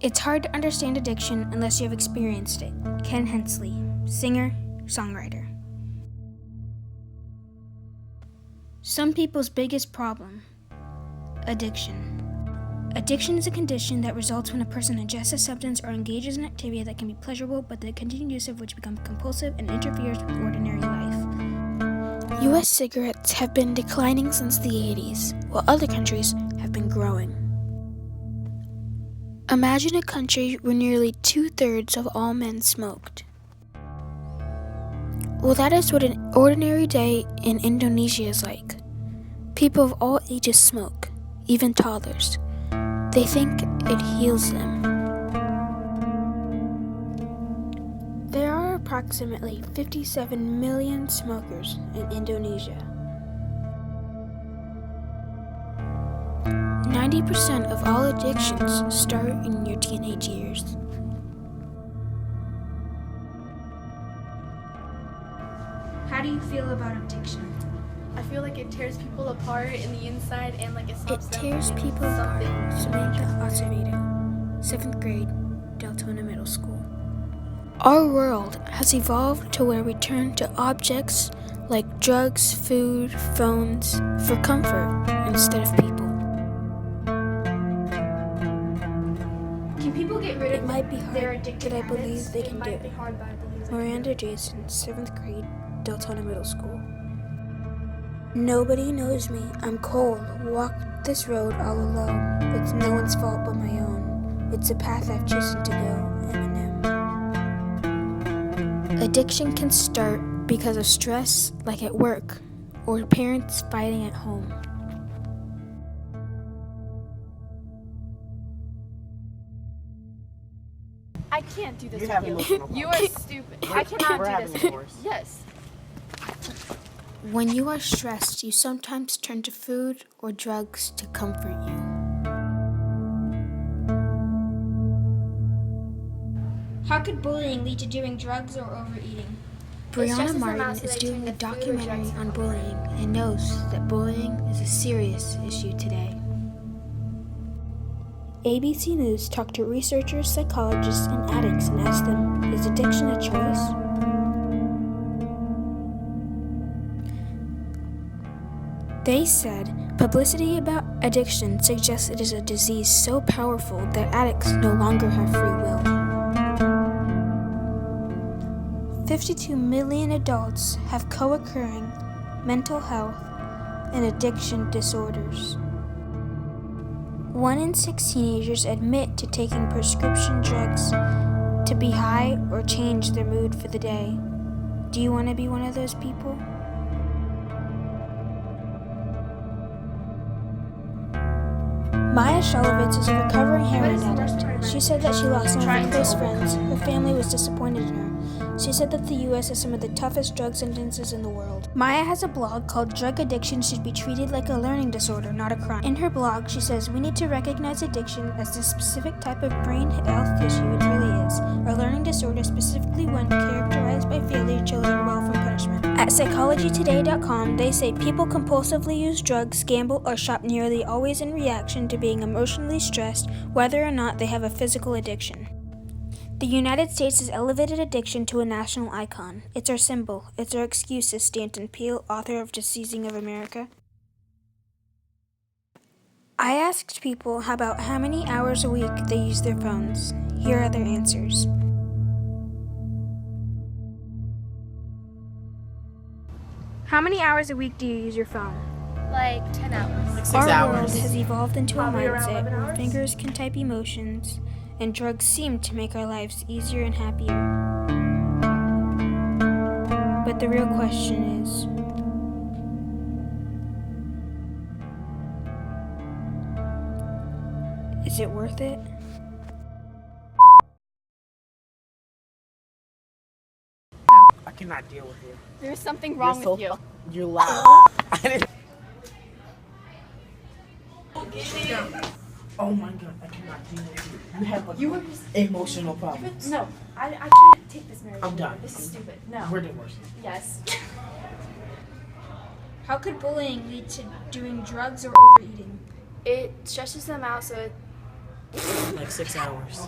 It's hard to understand addiction unless you have experienced it. Ken Hensley, singer, songwriter. Some people's biggest problem: addiction. Addiction is a condition that results when a person ingests a substance or engages in activity that can be pleasurable, but the continued use of which becomes compulsive and interferes with ordinary life. U.S. cigarettes have been declining since the 80s, while other countries have been growing. Imagine a country where nearly 2/3 of all men smoked. Well, that is what an ordinary day in Indonesia is like. People of all ages smoke, even toddlers. They think it heals them. There are approximately 57 million smokers in Indonesia. 90% of all addictions start in your teenage years. How do you feel about addiction? I feel like it tears people apart in the inside and like it stops them tears from doing people apart. something. Samantha Acevedo, 7th grade, Deltona Middle School. Our world has evolved to where we turn to objects like drugs, food, phones for comfort instead of people. Can people get rid of It might be their hard, addictive but I habits? believe they can do It might be it. hard, but I believe they can do Miranda it. Jason, 7th grade, Deltona Middle School. Nobody knows me. I'm cold. Walk this road all alone. It's no one's fault but my own. It's a path I've chosen to go. Eminem. Addiction can start because of stress, like at work, or parents fighting at home. I can't do this You with have you. emotional You are stupid. I cannot We're do having this. divorce. Yes. When you are stressed, you sometimes turn to food or drugs to comfort you. How could bullying lead to doing drugs or overeating? Brianna stresses them Martin out so is they doing turn a to food or documentary drugs. on bullying and knows that bullying is a serious issue today. ABC News talked to researchers, psychologists, and addicts and asked them, is addiction a choice? They said, publicity about addiction suggests it is a disease so powerful that addicts no longer have free will. 52 million adults have co-occurring mental health and addiction disorders. 1 in 6 teenagers admit to taking prescription drugs to be high or change their mood for the day. Do you want to be one of those people? Maya Shalovitz is a recovering heroin addict. She said that she lost some of her close friends. Her family was disappointed in her. She said that the U.S. has some of the toughest drug sentences in the world. Maya has a blog called Drug Addiction Should Be Treated Like a Learning Disorder, Not a Crime. In her blog, she says, we need to recognize addiction as the specific type of brain health issue it really is. A learning disorder, specifically one characterized by failure to learn well from punishment. At psychologytoday.com, they say people compulsively use drugs, gamble, or shop nearly always in reaction to being emotionally stressed, whether or not they have a physical addiction. The United States has elevated addiction to a national icon. It's our symbol. It's our excuse, says Stanton Peele, author of Diseasing of America. I asked people about how many hours a week they use their phones. Here are their answers. How many hours a week do you use your phone? Like 10 hours. Like 6 Our hours. world has evolved into Probably a around mindset 11 where hours. fingers can type emotions, and drugs seem to make our lives easier and happier. But the real question is it worth it? I cannot deal with you. There's something wrong You're with you. You're loud. I didn't- Oh my god, I cannot deal with you. You have like You were just- emotional problems. No, I can't take this marriage. I'm anymore. done. This is stupid. No. We're divorced. Yes. How could bullying lead to doing drugs or overeating? It stresses them out so Like 6 hours.